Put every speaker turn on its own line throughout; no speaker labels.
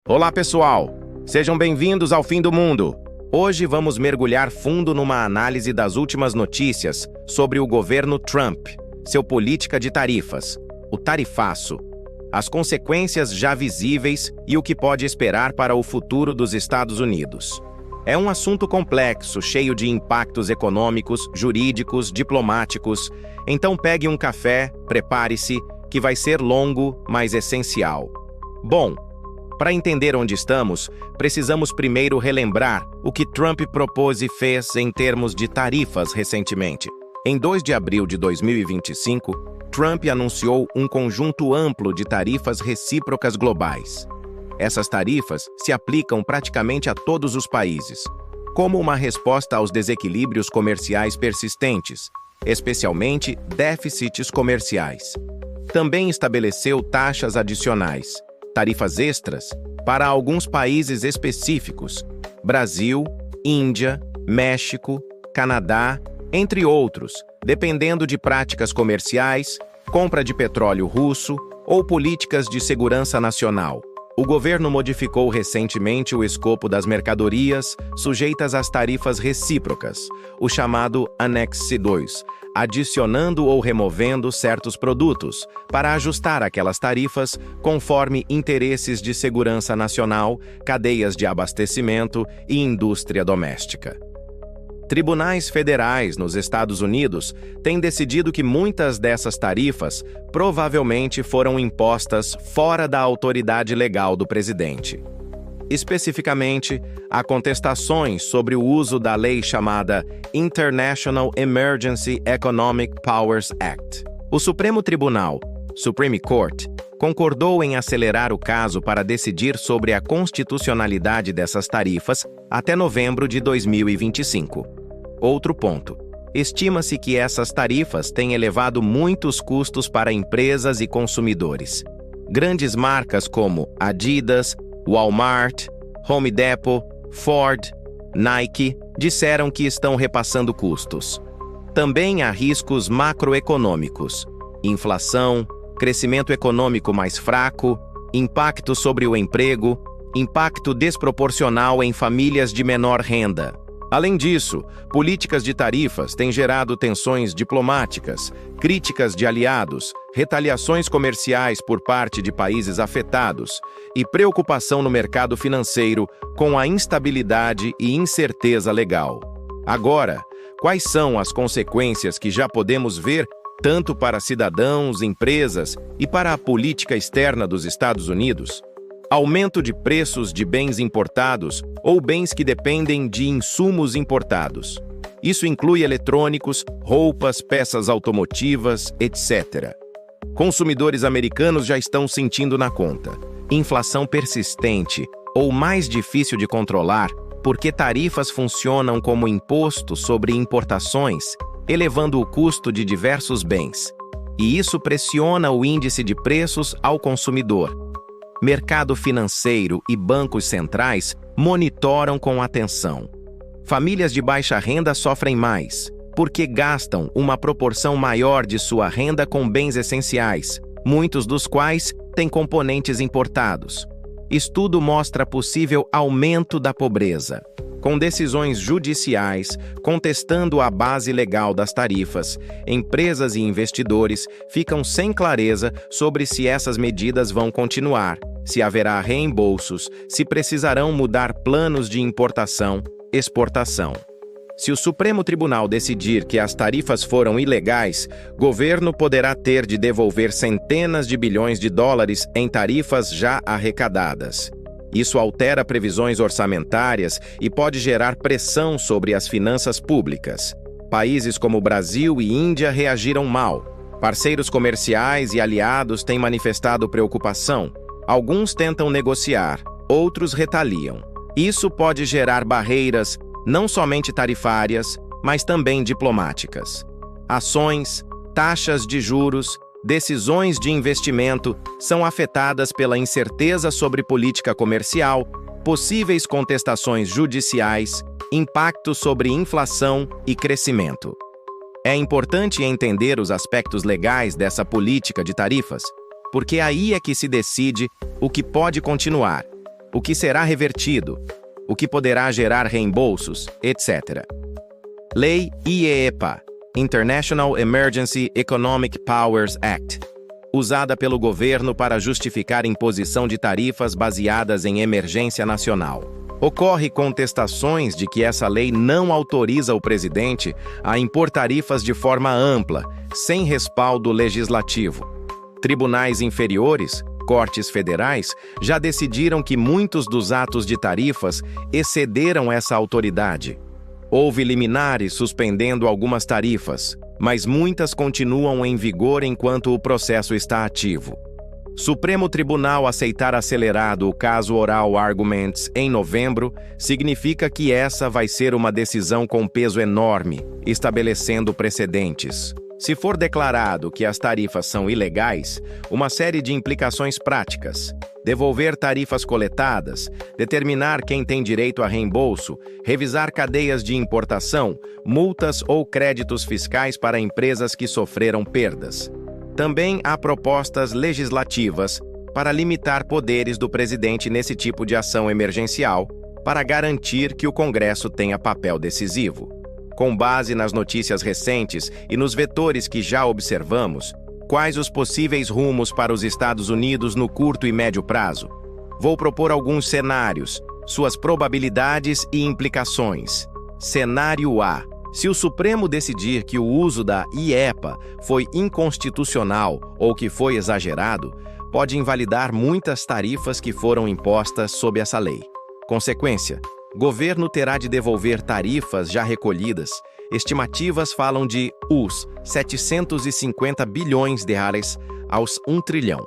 Olá, pessoal! Sejam bem-vindos ao Fim do Mundo! Hoje vamos mergulhar fundo numa análise das últimas notícias sobre o governo Trump, sua política de tarifas, o tarifaço, as consequências já visíveis e o que pode esperar para o futuro dos Estados Unidos. É um assunto complexo, cheio de impactos econômicos, jurídicos, diplomáticos. Então pegue um café, prepare-se, que vai ser longo, mas essencial. Bom, para entender onde estamos, precisamos primeiro relembrar o que Trump propôs e fez em termos de tarifas recentemente. Em 2 de abril de 2025, Trump anunciou um conjunto amplo de tarifas recíprocas globais. Essas tarifas se aplicam praticamente a todos os países, como uma resposta aos desequilíbrios comerciais persistentes, especialmente déficits comerciais. Também estabeleceu taxas adicionais, tarifas extras, para alguns países específicos: Brasil, Índia, México, Canadá, entre outros, dependendo de práticas comerciais, compra de petróleo russo ou políticas de segurança nacional. O governo modificou recentemente o escopo das mercadorias sujeitas às tarifas recíprocas, o chamado Annex 2, adicionando ou removendo certos produtos, para ajustar aquelas tarifas conforme interesses de segurança nacional, cadeias de abastecimento e indústria doméstica. Tribunais federais nos Estados Unidos têm decidido que muitas dessas tarifas provavelmente foram impostas fora da autoridade legal do presidente. Especificamente, há contestações sobre o uso da lei chamada International Emergency Economic Powers Act. O Supremo Tribunal, Supreme Court, concordou em acelerar o caso para decidir sobre a constitucionalidade dessas tarifas até novembro de 2025. Outro ponto. Estima-se que essas tarifas têm elevado muitos custos para empresas e consumidores. Grandes marcas como Adidas, Walmart, Home Depot, Ford, Nike disseram que estão repassando custos. Também há riscos macroeconômicos: inflação, crescimento econômico mais fraco, impacto sobre o emprego, impacto desproporcional em famílias de menor renda. Além disso, políticas de tarifas têm gerado tensões diplomáticas, críticas de aliados, retaliações comerciais por parte de países afetados e preocupação no mercado financeiro com a instabilidade e incerteza legal. Agora, quais são as consequências que já podemos ver tanto para cidadãos, empresas e para a política externa dos Estados Unidos? Aumento de preços de bens importados ou bens que dependem de insumos importados. Isso inclui eletrônicos, roupas, peças automotivas, etc. Consumidores americanos já estão sentindo na conta. Inflação persistente ou mais difícil de controlar, porque tarifas funcionam como imposto sobre importações, elevando o custo de diversos bens. E isso pressiona o índice de preços ao consumidor. Mercado financeiro e bancos centrais monitoram com atenção. Famílias de baixa renda sofrem mais, porque gastam uma proporção maior de sua renda com bens essenciais, muitos dos quais têm componentes importados. Estudo mostra possível aumento da pobreza. Com decisões judiciais contestando a base legal das tarifas, empresas e investidores ficam sem clareza sobre se essas medidas vão continuar, se haverá reembolsos, se precisarão mudar planos de importação, exportação. Se o Supremo Tribunal decidir que as tarifas foram ilegais, o governo poderá ter de devolver centenas de bilhões de dólares em tarifas já arrecadadas. Isso altera previsões orçamentárias e pode gerar pressão sobre as finanças públicas. Países como Brasil e Índia reagiram mal. Parceiros comerciais e aliados têm manifestado preocupação. Alguns tentam negociar, outros retaliam. Isso pode gerar barreiras, não somente tarifárias, mas também diplomáticas. Ações, taxas de juros, decisões de investimento são afetadas pela incerteza sobre política comercial, possíveis contestações judiciais, impacto sobre inflação e crescimento. É importante entender os aspectos legais dessa política de tarifas, porque aí é que se decide o que pode continuar o que será revertido, o que poderá gerar reembolsos, etc. Lei IEEPA, International Emergency Economic Powers Act, usada pelo governo para justificar imposição de tarifas baseadas em emergência nacional. Ocorre contestações de que essa lei não autoriza o presidente a impor tarifas de forma ampla, sem respaldo legislativo. Tribunais inferiores, cortes federais, já decidiram que muitos dos atos de tarifas excederam essa autoridade. Houve liminares suspendendo algumas tarifas, mas muitas continuam em vigor enquanto o processo está ativo. Supremo Tribunal aceitar acelerado o caso Oral Arguments em novembro significa que essa vai ser uma decisão com peso enorme, estabelecendo precedentes. Se for declarado que as tarifas são ilegais, uma série de implicações práticas: devolver tarifas coletadas, determinar quem tem direito a reembolso, revisar cadeias de importação, multas ou créditos fiscais para empresas que sofreram perdas. Também há propostas legislativas para limitar poderes do presidente nesse tipo de ação emergencial, para garantir que o Congresso tenha papel decisivo. Com base nas notícias recentes e nos vetores que já observamos, quais os possíveis rumos para os Estados Unidos no curto e médio prazo? Vou propor alguns cenários, suas probabilidades e implicações. Cenário A: se o Supremo decidir que o uso da IEPA foi inconstitucional ou que foi exagerado, pode invalidar muitas tarifas que foram impostas sob essa lei. Consequência: governo terá de devolver tarifas já recolhidas. Estimativas falam de US$ 750 bilhões aos 1 trilhão.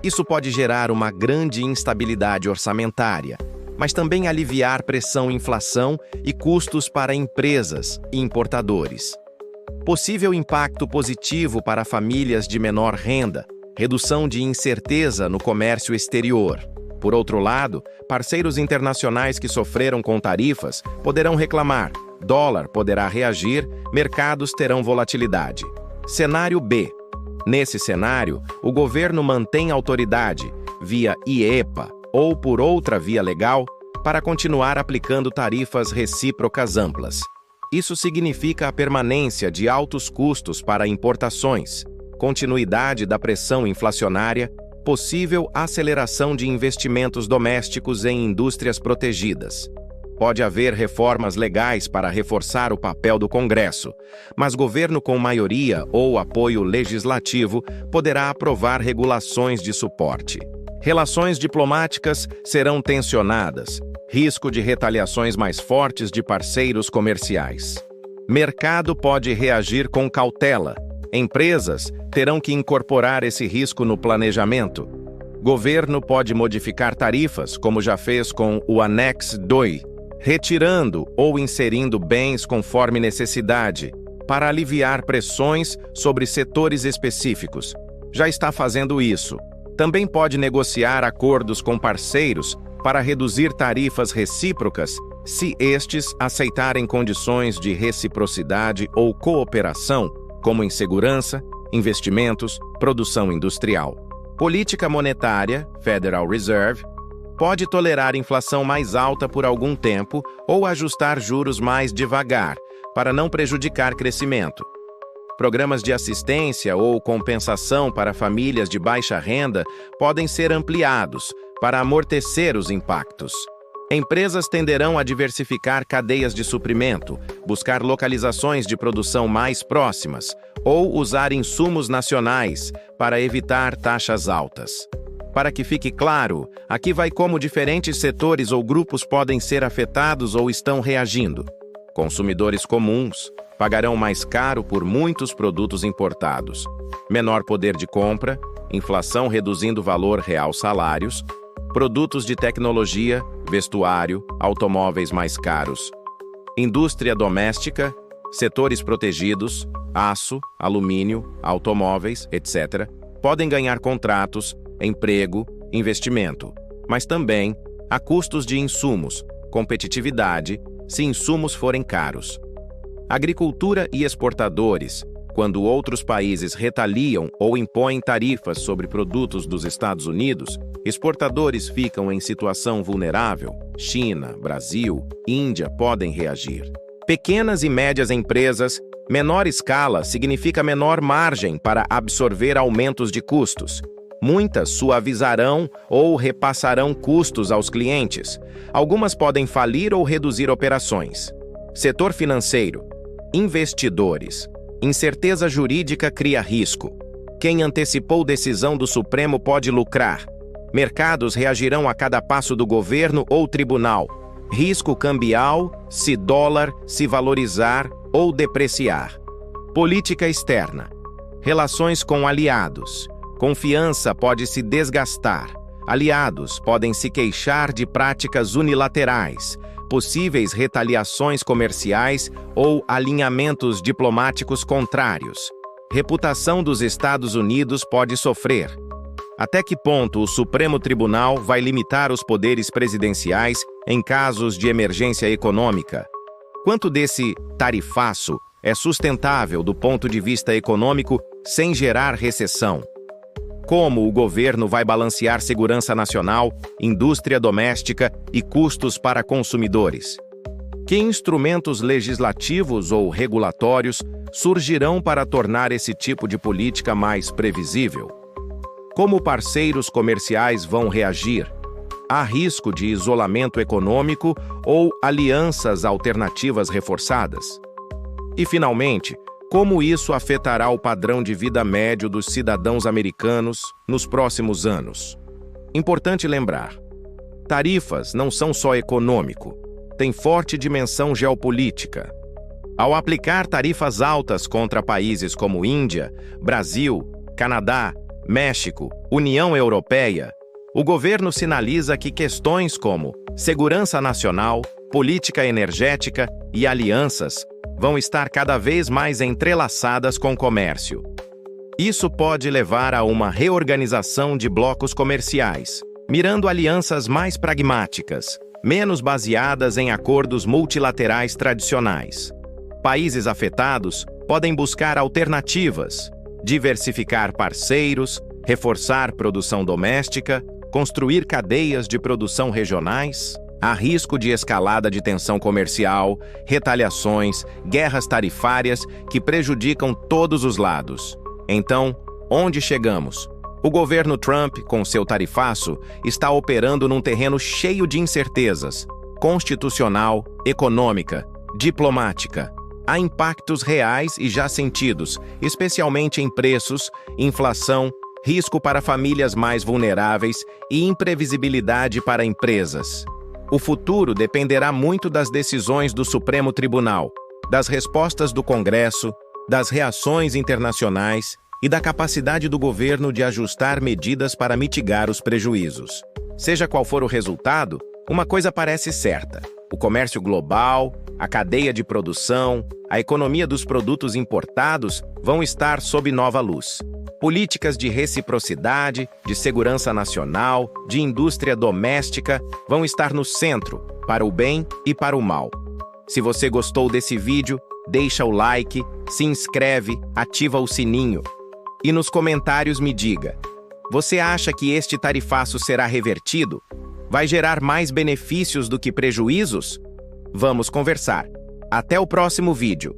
Isso pode gerar uma grande instabilidade orçamentária, mas também aliviar pressão inflação e custos para empresas e importadores. Possível impacto positivo para famílias de menor renda, redução de incerteza no comércio exterior. Por outro lado, parceiros internacionais que sofreram com tarifas poderão reclamar, dólar poderá reagir, mercados terão volatilidade. Cenário B: nesse cenário, o governo mantém autoridade, via IEPA ou por outra via legal, para continuar aplicando tarifas recíprocas amplas. Isso significa a permanência de altos custos para importações, continuidade da pressão inflacionária, possível aceleração de investimentos domésticos em indústrias protegidas. Pode haver reformas legais para reforçar o papel do Congresso, mas governo com maioria ou apoio legislativo poderá aprovar regulações de suporte. Relações diplomáticas serão tensionadas, risco de retaliações mais fortes de parceiros comerciais. Mercado pode reagir com cautela. Empresas terão que incorporar esse risco no planejamento. Governo pode modificar tarifas, como já fez com o Annex 2, retirando ou inserindo bens conforme necessidade, para aliviar pressões sobre setores específicos. Já está fazendo isso. Também pode negociar acordos com parceiros para reduzir tarifas recíprocas, se estes aceitarem condições de reciprocidade ou cooperação, como em segurança, investimentos, produção industrial. Política monetária, Federal Reserve, pode tolerar inflação mais alta por algum tempo ou ajustar juros mais devagar, para não prejudicar crescimento. Programas de assistência ou compensação para famílias de baixa renda podem ser ampliados para amortecer os impactos. Empresas tenderão a diversificar cadeias de suprimento, buscar localizações de produção mais próximas ou usar insumos nacionais para evitar taxas altas. Para que fique claro, aqui vai como diferentes setores ou grupos podem ser afetados ou estão reagindo. Consumidores comuns pagarão mais caro por muitos produtos importados. Menor poder de compra, inflação reduzindo o valor real salários, produtos de tecnologia, vestuário, automóveis mais caros. Indústria doméstica, setores protegidos, aço, alumínio, automóveis, etc., podem ganhar contratos, emprego, investimento, mas também há custos de insumos, competitividade, se insumos forem caros. Agricultura e exportadores, quando outros países retaliam ou impõem tarifas sobre produtos dos Estados Unidos, Exportadores ficam em situação vulnerável. China, Brasil, Índia podem reagir. Pequenas e médias empresas, menor escala significa menor margem para absorver aumentos de custos. Muitas suavizarão ou repassarão custos aos clientes. Algumas podem falir ou reduzir operações. Setor financeiro. Investidores. Incerteza jurídica cria risco. Quem antecipou decisão do Supremo pode lucrar. Mercados reagirão a cada passo do governo ou tribunal. Risco cambial, se dólar se valorizar ou depreciar. Política externa. Relações com aliados. Confiança pode se desgastar. Aliados podem se queixar de práticas unilaterais, possíveis retaliações comerciais ou alinhamentos diplomáticos contrários. Reputação dos Estados Unidos pode sofrer. Até que ponto o Supremo Tribunal vai limitar os poderes presidenciais em casos de emergência econômica? Quanto desse tarifaço é sustentável do ponto de vista econômico sem gerar recessão? Como o governo vai balancear segurança nacional, indústria doméstica e custos para consumidores? Que instrumentos legislativos ou regulatórios surgirão para tornar esse tipo de política mais previsível? Como parceiros comerciais vão reagir? Há risco de isolamento econômico ou alianças alternativas reforçadas? E, finalmente, como isso afetará o padrão de vida médio dos cidadãos americanos nos próximos anos? Importante lembrar: tarifas não são só econômico, têm forte dimensão geopolítica. Ao aplicar tarifas altas contra países como Índia, Brasil, Canadá, México, União Europeia, o governo sinaliza que questões como segurança nacional, política energética e alianças vão estar cada vez mais entrelaçadas com o comércio. Isso pode levar a uma reorganização de blocos comerciais, mirando alianças mais pragmáticas, menos baseadas em acordos multilaterais tradicionais. Países afetados podem buscar alternativas, diversificar parceiros, reforçar produção doméstica, construir cadeias de produção regionais. Há risco de escalada de tensão comercial, retaliações, guerras tarifárias que prejudicam todos os lados. Então, onde chegamos? O governo Trump, com seu tarifaço, está operando num terreno cheio de incertezas: constitucional, econômica, diplomática. Há impactos reais e já sentidos, especialmente em preços, inflação, risco para famílias mais vulneráveis e imprevisibilidade para empresas. O futuro dependerá muito das decisões do Supremo Tribunal, das respostas do Congresso, das reações internacionais e da capacidade do governo de ajustar medidas para mitigar os prejuízos. Seja qual for o resultado, uma coisa parece certa: o comércio global, a cadeia de produção, a economia dos produtos importados vão estar sob nova luz. Políticas de reciprocidade, de segurança nacional, de indústria doméstica vão estar no centro, para o bem e para o mal. Se você gostou desse vídeo, deixa o like, se inscreve, ativa o sininho. E nos comentários me diga: você acha que este tarifaço será revertido? Vai gerar mais benefícios do que prejuízos? Vamos conversar. Até o próximo vídeo.